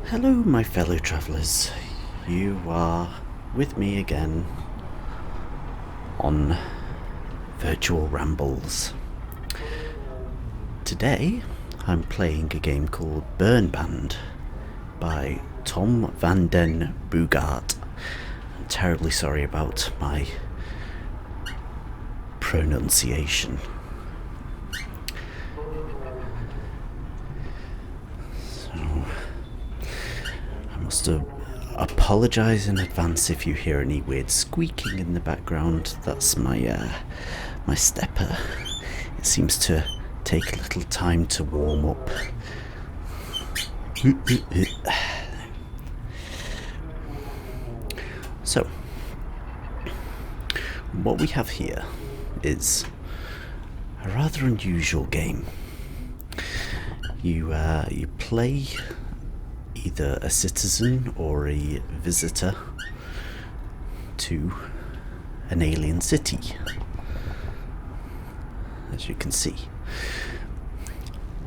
Hello, my fellow travellers. You are with me again on Virtual Rambles. Today, I'm playing a game called Bernband by Tom van den Boogaard. I'm terribly sorry about my pronunciation. I must apologise in advance if you hear any weird squeaking in the background. That's my stepper. It seems to take a little time to warm up. So, what we have here is a rather unusual game. You play either a citizen or a visitor to an alien city, as you can see.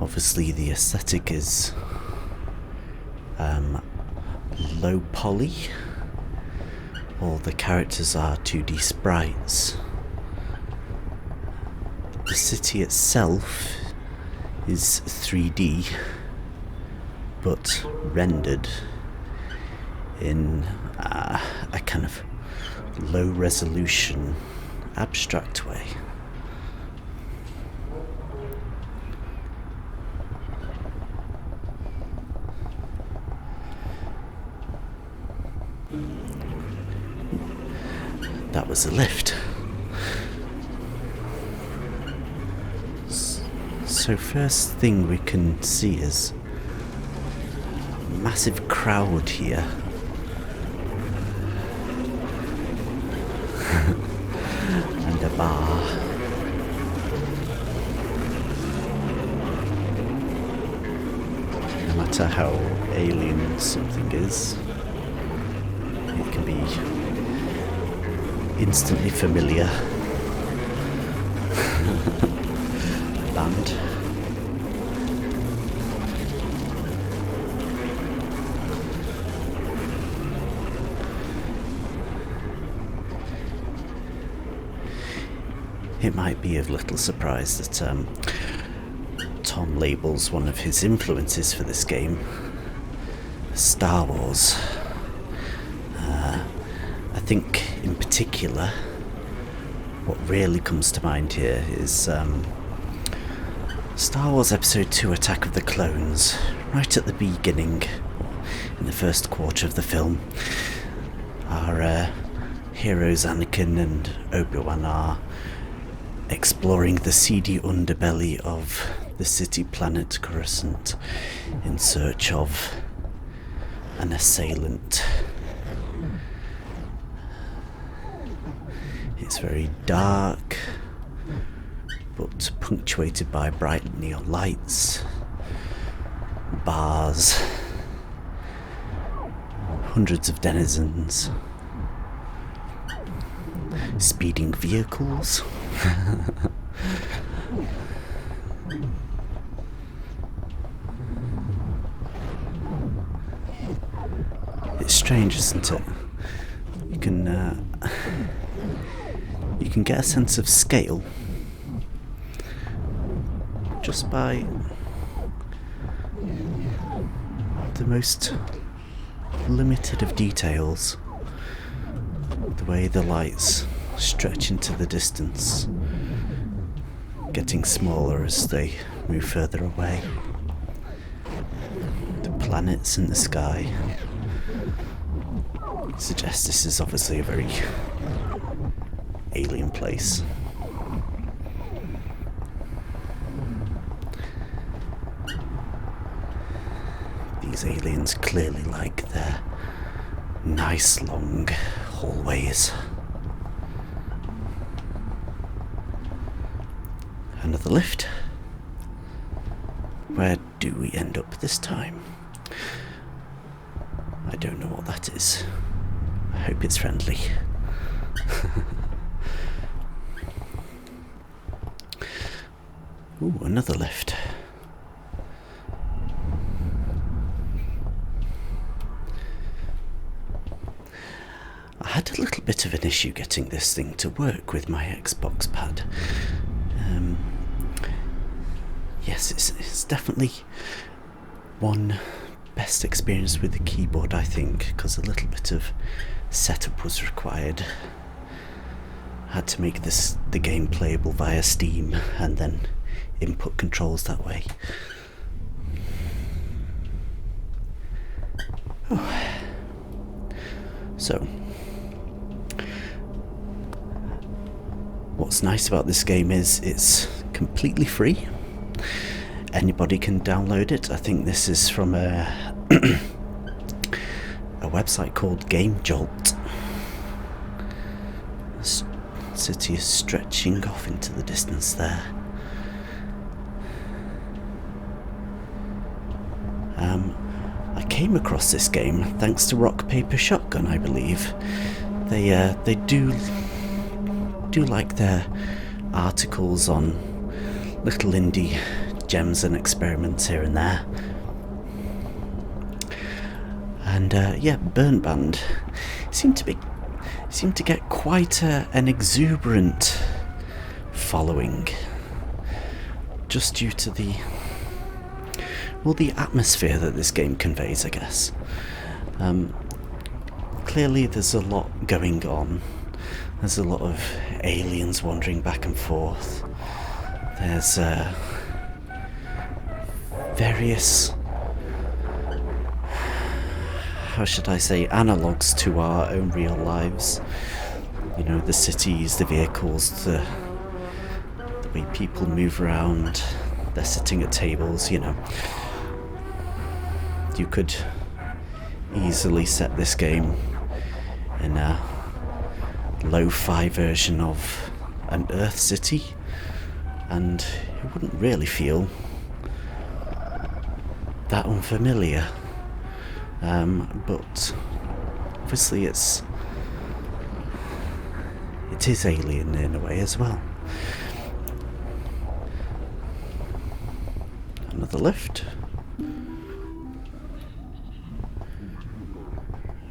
Obviously the aesthetic is low poly. All the characters are 2D sprites. The city itself is 3D, but rendered in a kind of low resolution, abstract way. That was a lift. So first thing we can see is a massive crowd here. And a bar. No matter how alien something is, it can be instantly familiar. Band. It might be of little surprise that Tom labels one of his influences for this game Star Wars. I think in particular what really comes to mind here is Star Wars Episode 2 Attack of the Clones. Right at the beginning, in the first quarter of the film, our heroes Anakin and Obi-Wan are exploring the seedy underbelly of the city planet Coruscant in search of an assailant. It's very dark, but punctuated by bright neon lights, bars, hundreds of denizens, speeding vehicles. It's strange, isn't it? You can get a sense of scale just by the most limited of details. The way the lights stretch into the distance, getting smaller as they move further away. The planets in the sky suggest this is obviously a very alien place. These aliens clearly like their nice long hallways. Another lift. Where do we end up this time? I don't know what that is. I hope it's friendly. Ooh, another lift. bit of an issue getting this thing to work with my Xbox pad. Yes, it's definitely one best experience with the keyboard, I think, because a little bit of setup was required. I had to make the game playable via Steam and then input controls that way. Oh. So, what's nice about this game is it's completely free. Anybody can download it. I think this is from a website called Game Jolt. The city is stretching off into the distance there. I came across this game thanks to Rock Paper Shotgun, I believe. They do like their articles on little indie gems and experiments here and there. And Bernband seemed to get quite an exuberant following, just due to the atmosphere that this game conveys, I guess. Clearly there's a lot going on. There's a lot of aliens wandering back and forth. There's various, how should I say, analogues to our own real lives. You know, the cities, the vehicles, the way people move around. They're sitting at tables, you know. You could easily set this game in a lo-fi version of an Earth city, and it wouldn't really feel that unfamiliar. But obviously it is alien in a way as well. Another lift.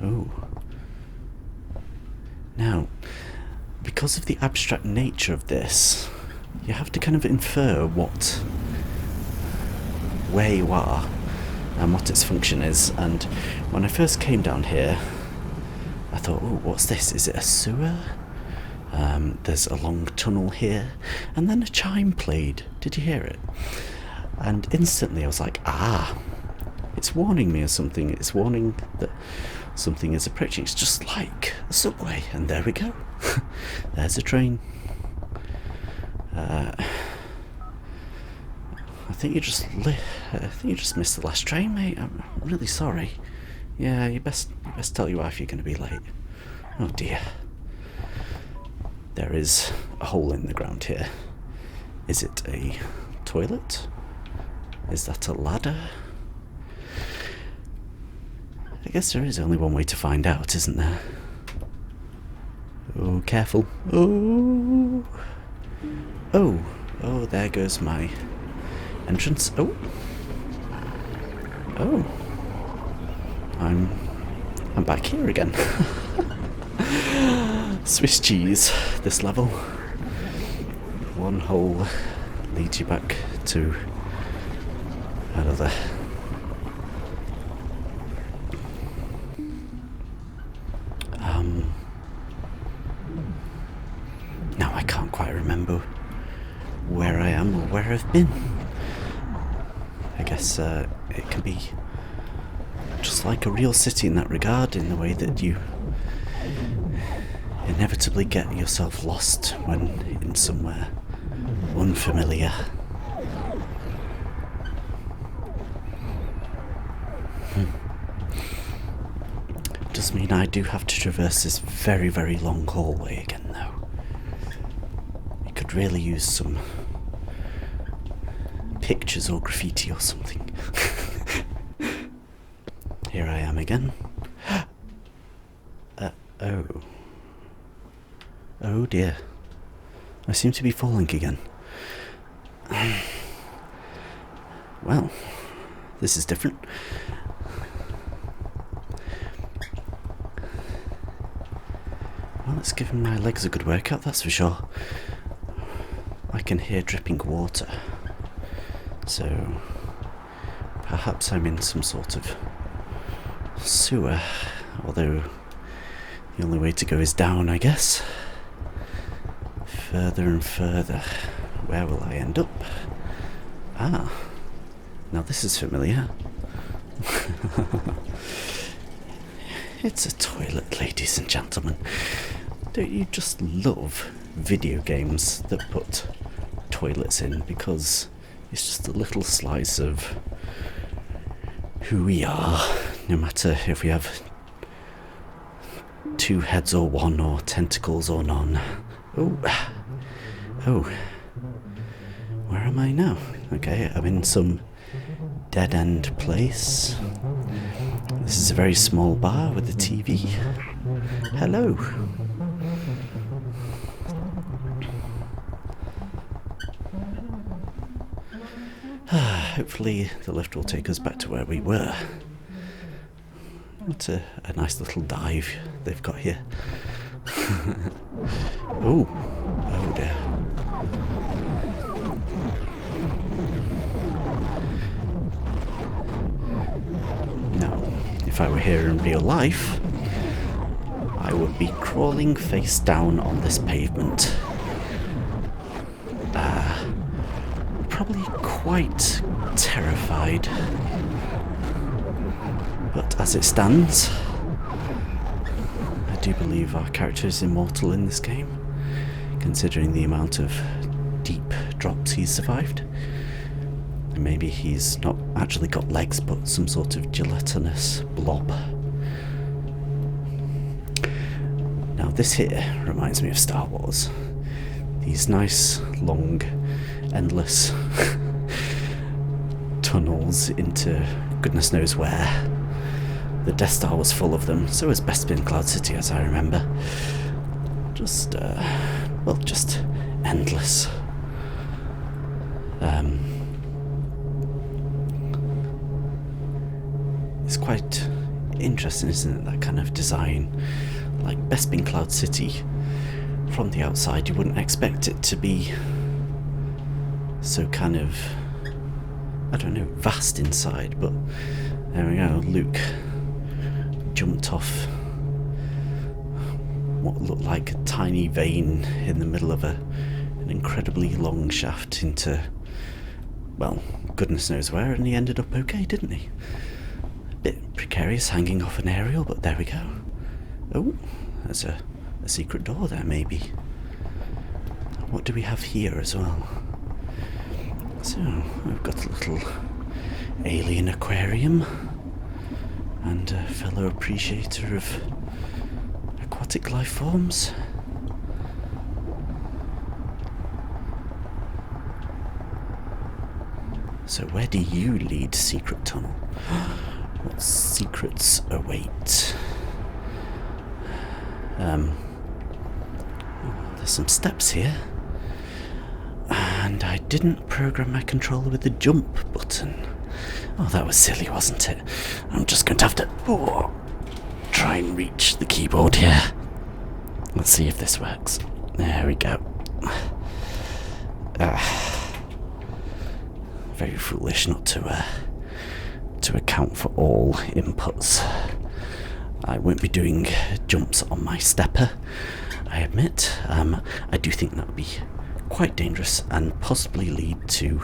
Oh. Now, because of the abstract nature of this, you have to kind of infer where you are and what its function is. And when I first came down here, I thought, oh, what's this? Is it a sewer? There's a long tunnel here, and then a chime played. Did you hear it? And instantly I was like, it's warning me of something. It's warning that something is approaching. It's just like a subway, and there we go. There's a train. I think you just missed the last train, mate. I'm really sorry. Yeah, you best tell your wife you're going to be late. Oh dear. There is a hole in the ground here. Is it a toilet? Is that a ladder? I guess there is only one way to find out, isn't there? Oh, careful. Oh, there goes my entrance. Oh, I'm back here again. Swiss cheese, this level. One hole leads you back to another. Now I can't quite remember where I am or where I've been. I guess it can be just like a real city in that regard, in the way that you inevitably get yourself lost when in somewhere unfamiliar. Does mean I do have to traverse this very, very long hallway again, though. You could really use some pictures or graffiti or something. Here I am again. Oh dear. I seem to be falling again. Well, this is different. Well, it's given my legs a good workout, that's for sure. I can hear dripping water. So perhaps I'm in some sort of sewer, although the only way to go is down, I guess. Further and further. Where will I end up? Ah, now this is familiar. It's a toilet, ladies and gentlemen. Don't you just love video games that put toilets in, because it's just a little slice of who we are, no matter if we have 2 heads or 1, or tentacles or none. Oh, where am I now? Okay, I'm in some dead-end place. This is a very small bar with a TV. Hello. Hopefully the lift will take us back to where we were. What a nice little dive they've got here. Oh dear. Now, if I were here in real life, I would be crawling face down on this pavement. Probably quite terrified. But as it stands, I do believe our character is immortal in this game, considering the amount of deep drops he's survived. And maybe he's not actually got legs, but some sort of gelatinous blob. Now this here reminds me of Star Wars. These nice, long, endless tunnels into goodness knows where. The Death Star was full of them, so was Bespin Cloud City, as I remember. Just endless. It's quite interesting, isn't it, that kind of design? Like Bespin Cloud City, from the outside you wouldn't expect it to be so kind of, I don't know, vast inside, but there we go. Luke jumped off what looked like a tiny vein in the middle of an incredibly long shaft into, well, goodness knows where, and he ended up okay, didn't he? A bit precarious hanging off an aerial, but there we go. Oh, there's a secret door there, maybe. What do we have here as well? So, we've got a little alien aquarium and a fellow appreciator of aquatic life forms. So where do you lead, secret tunnel? What secrets await? There's some steps here. And I didn't program my controller with the jump button. Oh, that was silly, wasn't it? I'm just going to have to try and reach the keyboard here. Let's see if this works. There we go. Very foolish not to account for all inputs. I won't be doing jumps on my stepper, I admit. I do think that would be quite dangerous and possibly lead to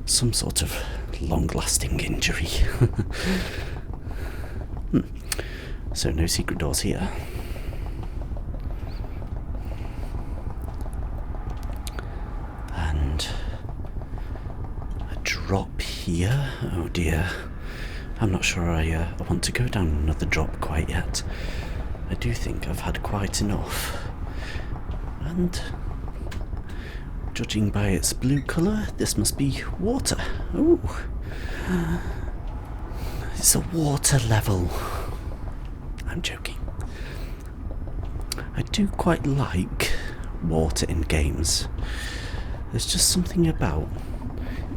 some sort of long-lasting injury. So no secret doors here. And a drop here. Oh dear. I'm not sure I want to go down another drop quite yet. I do think I've had quite enough. And judging by its blue colour, this must be water. Ooh. It's a water level. I'm joking. I do quite like water in games. There's just something about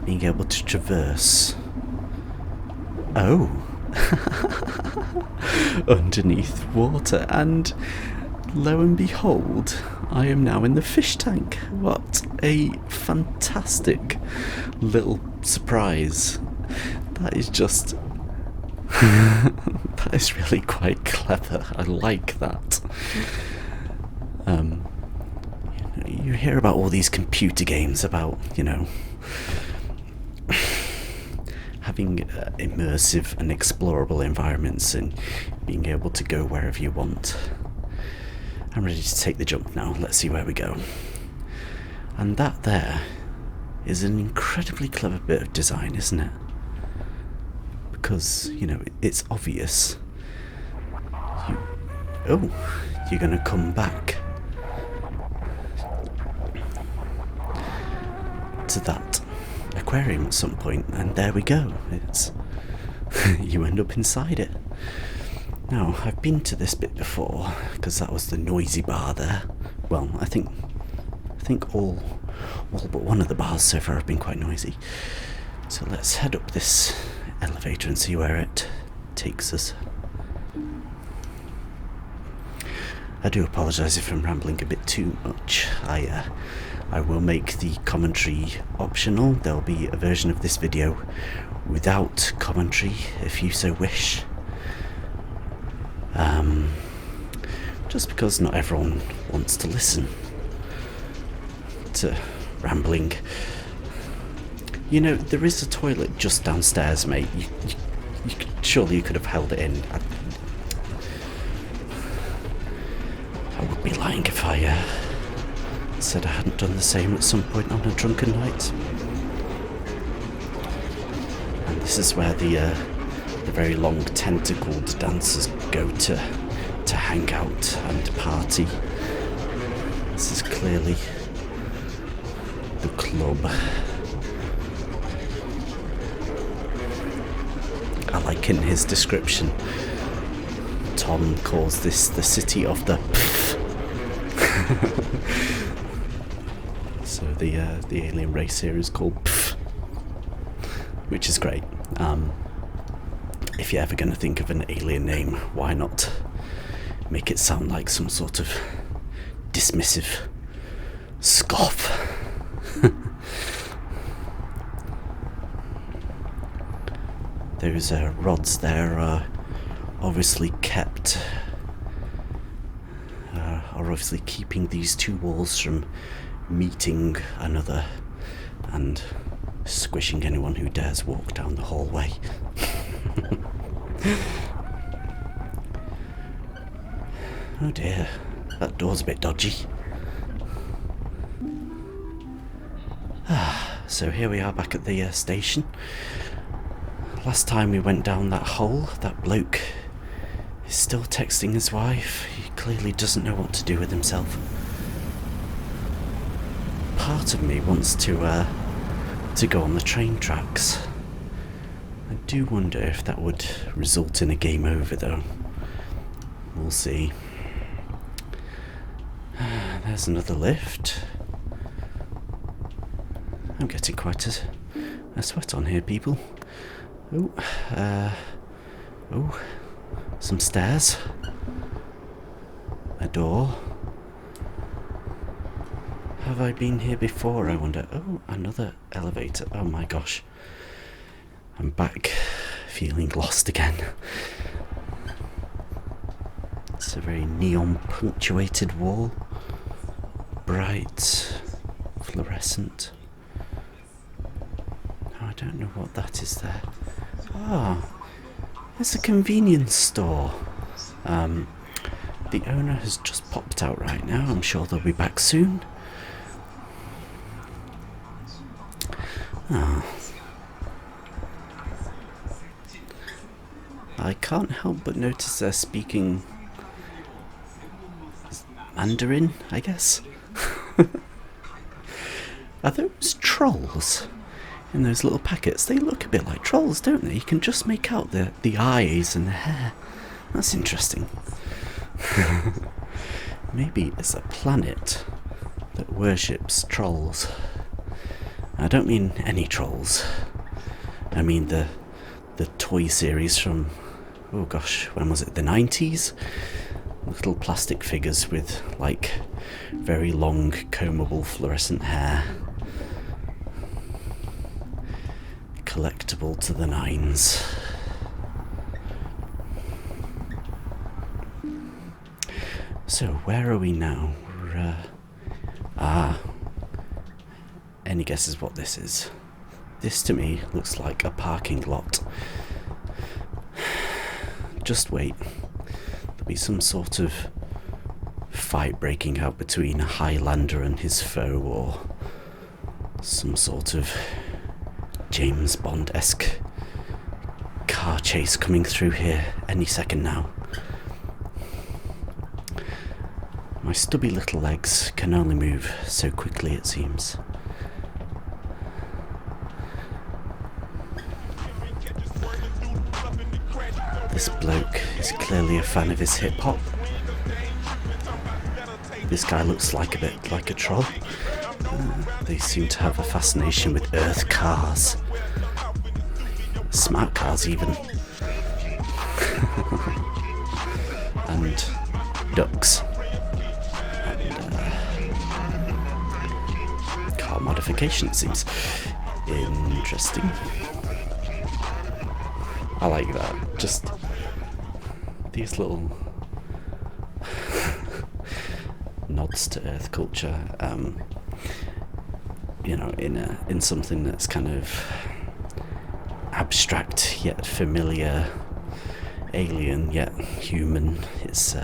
being able to traverse. Oh. Underneath water, and lo and behold, I am now in the fish tank. What a fantastic little surprise. That is just... that is really quite clever. I like that. You hear about all these computer games about, having immersive and explorable environments and being able to go wherever you want. I'm ready to take the jump now. Let's see where we go. And that there is an incredibly clever bit of design, isn't it? Because, it's obvious. You're going to come back to that aquarium at some point, and there we go. It's you end up inside it. Now, I've been to this bit before because that was the noisy bar there. Well, I think all but one of the bars so far have been quite noisy. So let's head up this elevator and see where it takes us. I do apologise if I'm rambling a bit too much. I will make the commentary optional. There'll be a version of this video without commentary if you so wish. Just because not everyone wants to listen to rambling. There is a toilet just downstairs, mate. Surely you could have held it in. I would be lying if I said I hadn't done the same at some point on a drunken night. And this is where the very long tentacled dancers go to hang out and party. This is clearly the club. I like in his description, Tom calls this the city of the pff. So the alien race here is called pff, which is great. If you're ever going to think of an alien name, why not make it sound like some sort of dismissive scoff? Those rods there are obviously keeping these two walls from meeting another and squishing anyone who dares walk down the hallway. Oh dear, that door's a bit dodgy. So here we are back at the station. Last time we went down that hole, that bloke is still texting his wife. He clearly doesn't know what to do with himself. Part of me wants to go on the train tracks. I do wonder if that would result in a game over though. We'll see. There's another lift. I'm getting quite a sweat on here, people. Some stairs. A door. Have I been here before, I wonder? Oh, another elevator. Oh my gosh. I'm back feeling lost again. It's a very neon punctuated wall. Bright, fluorescent. Oh, I don't know what that is there. Ah, it's a convenience store. The owner has just popped out right now. I'm sure they'll be back soon. Ah. I can't help but notice they're speaking Mandarin, I guess. Are those trolls in those little packets? They look a bit like trolls, don't they? You can just make out the eyes and the hair. That's interesting. Maybe it's a planet that worships trolls. I don't mean any trolls. I mean the toy series from, oh gosh, when was it? The 90s? Little plastic figures with, like, very long, combable fluorescent hair. Collectible to the nines. So, where are we now? Any guesses what this is? This to me looks like a parking lot. Just wait. There'll be some sort of fight breaking out between a Highlander and his foe, or some sort of James Bond-esque car chase coming through here any second now. My stubby little legs can only move so quickly, it seems. This bloke is clearly a fan of his hip-hop. This guy looks like a bit like a troll. They seem to have a fascination with Earth cars. Smart cars, even. And ducks. And car modification, it seems. Interesting. I like that. Just these little nods to Earth culture. You know, in something that's kind of abstract yet familiar, alien yet human. It's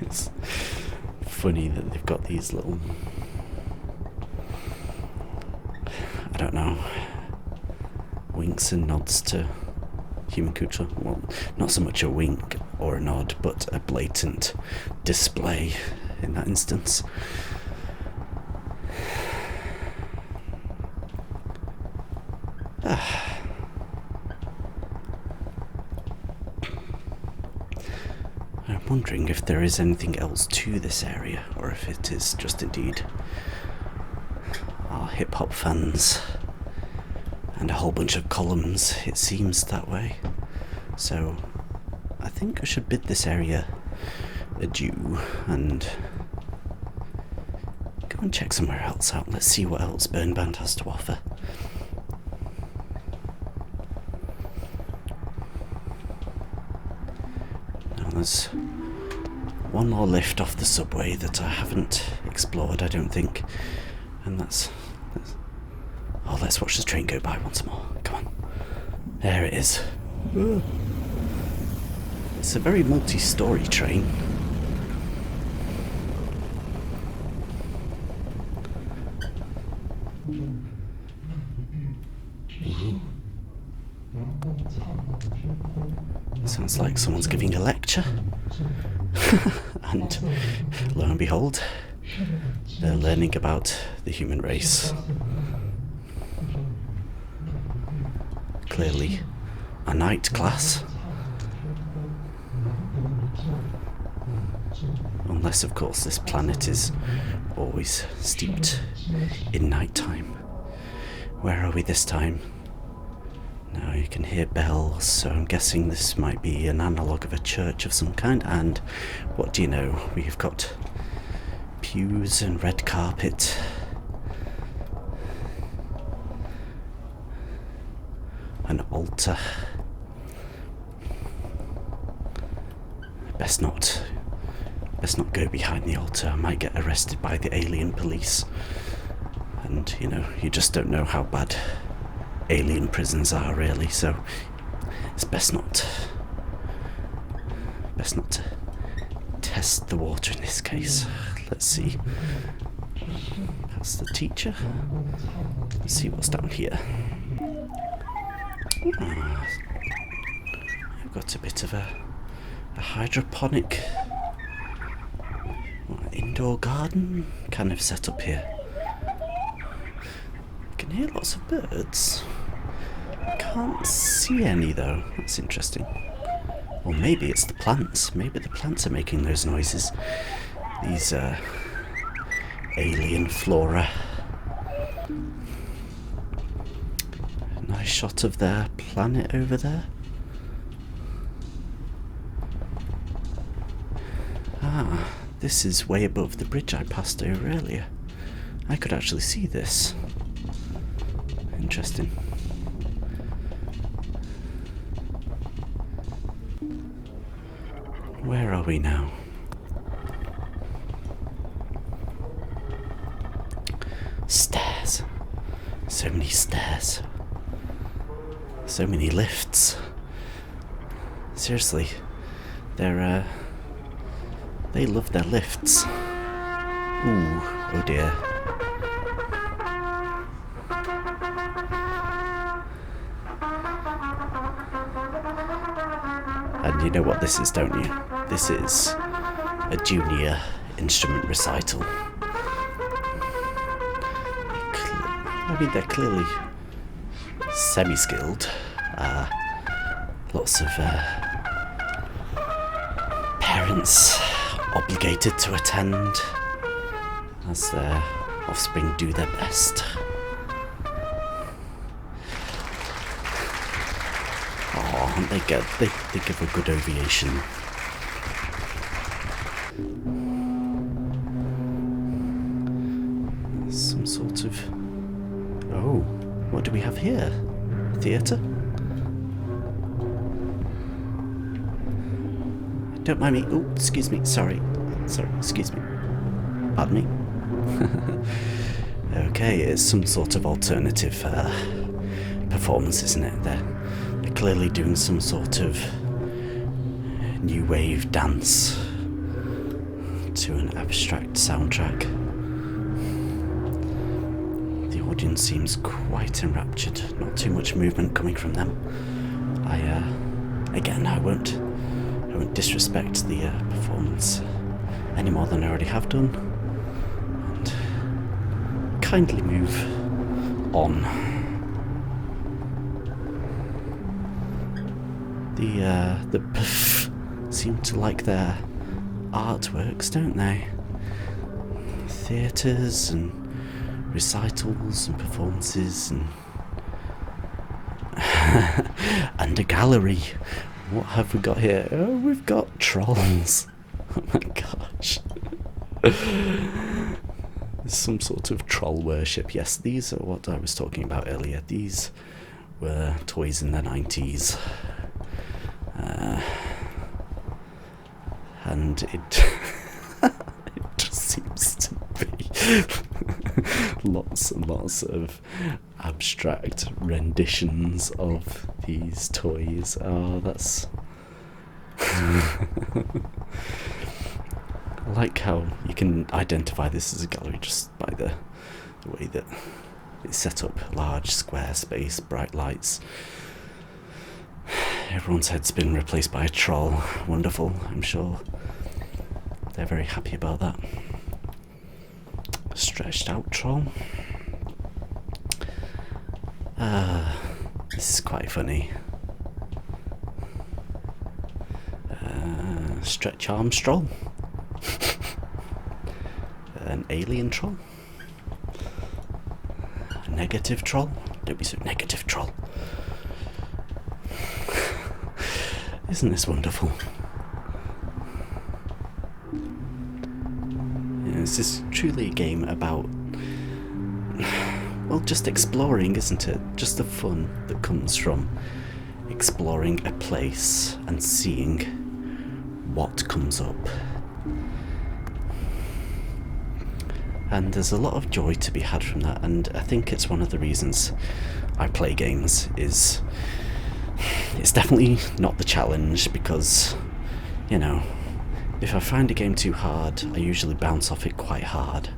it's funny that they've got these little, I don't know, winks and nods to human culture. Well, not so much a wink or a nod, but a blatant display in that instance. I'm wondering if there is anything else to this area, or if it is just indeed our hip-hop fans and a whole bunch of columns. It seems that way. So I think I should bid this area adieu and go and check somewhere else out. Let's see what else Bernband has to offer. Now there's one more lift off the subway that I haven't explored, I don't think, and that's oh, let's watch the train go by once more. Come on. There it is. It's a very multi-storey train. Sounds like someone's giving a lecture. And lo and behold, they're learning about the human race. Clearly a night class. Unless, of course, this planet is always steeped in nighttime. Where are we this time? Now you can hear bells, so I'm guessing this might be an analogue of a church of some kind. And what do you know? We've got pews and red carpet. An altar. Best not go behind the altar. I might get arrested by the alien police. And, you know, you just don't know how bad alien prisons are, really, so it's best not to test the water in this case. Let's see. That's the teacher. Let's see what's down here. I've got a bit of a hydroponic indoor garden kind of set up here. I can hear lots of birds. Can't see any though. That's interesting. Or maybe it's the plants. Maybe the plants are making those noises. These alien flora. Nice shot of their planet over there. Ah, this is way above the bridge I passed over earlier. I could actually see this. Interesting. Where are we now? Stairs. So many stairs. So many lifts. Seriously, they love their lifts. Ooh, oh dear. And you know what this is, don't you? This is a junior instrument recital. I mean, they're clearly semi-skilled. Lots of parents obligated to attend as their offspring do their best. Oh, and they give a good ovation. Some sort of... Oh, what do we have here? Theatre? Don't mind me. Oh, excuse me. Sorry, excuse me. Pardon me. Okay, it's some sort of alternative performance, isn't it? They're clearly doing some sort of new wave dance to an abstract soundtrack. The audience seems quite enraptured. Not too much movement coming from them. I won't disrespect the performance any more than I already have done, and kindly move on. The PF seem to like their artworks, don't they? Theatres and recitals and performances and a gallery. What have we got here? Oh, we've got trolls. Oh my gosh. There's some sort of troll worship. Yes, these are what I was talking about earlier. These were toys in the 90s. And it just seems to be lots and lots of abstract renditions of these toys. Oh, that's... I like how you can identify this as a gallery just by the way that it's set up. Large square space, bright lights. Everyone's head's been replaced by a troll. Wonderful, I'm sure. They're very happy about that. Stretched out troll. This is quite funny. Stretch arm troll. An alien troll. A negative troll. Don't be so negative, troll. Isn't this wonderful? This is truly a game about, well, just exploring, isn't it? Just the fun that comes from exploring a place and seeing what comes up. And there's a lot of joy to be had from that, and I think it's one of the reasons I play games. Is it's definitely not the challenge, because, you know, if I find a game too hard, I usually bounce off it quite hard.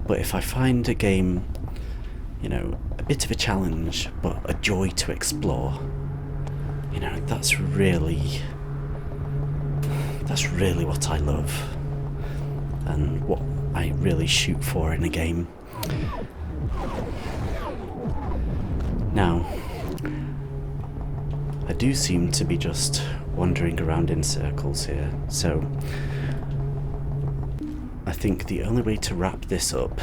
But if I find a game, you know, a bit of a challenge, but a joy to explore, you know, that's really what I love, and what I really shoot for in a game. Now, I do seem to be just wandering around in circles here, so I think the only way to wrap this up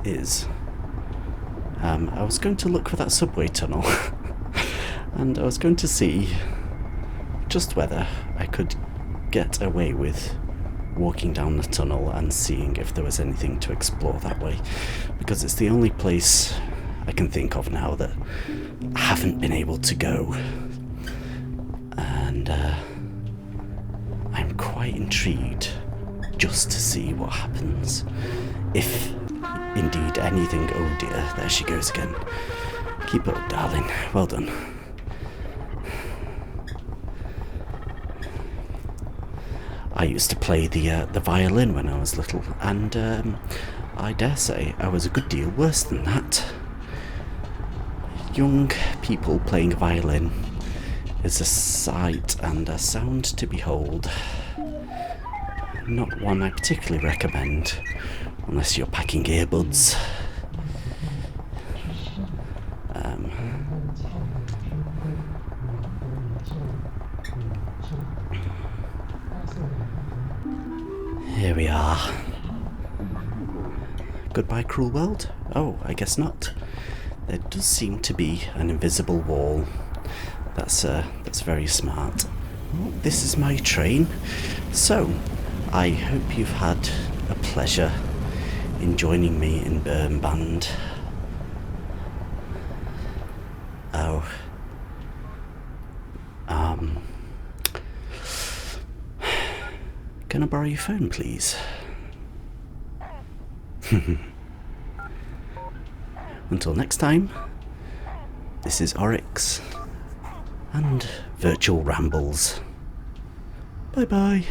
is I was going to look for that subway tunnel and I was going to see just whether I could get away with walking down the tunnel and seeing if there was anything to explore that way, because it's the only place I can think of now that I haven't been able to go, and I'm quite intrigued just to see what happens, if indeed anything. Oh dear, there she goes again. Keep it up, darling. Well done. I used to play the violin when I was little, and I dare say I was a good deal worse than that. Young people playing a violin is a sight and a sound to behold. Not one I particularly recommend, unless you're packing earbuds. Here we are. Goodbye, cruel world? Oh, I guess not. There does seem to be an invisible wall. That's very smart. Oh, this is my train. So, I hope you've had a pleasure in joining me in Bernband. Oh. Can I borrow your phone, please? Until next time, this is Oryx and Virtual Rambles. Bye bye.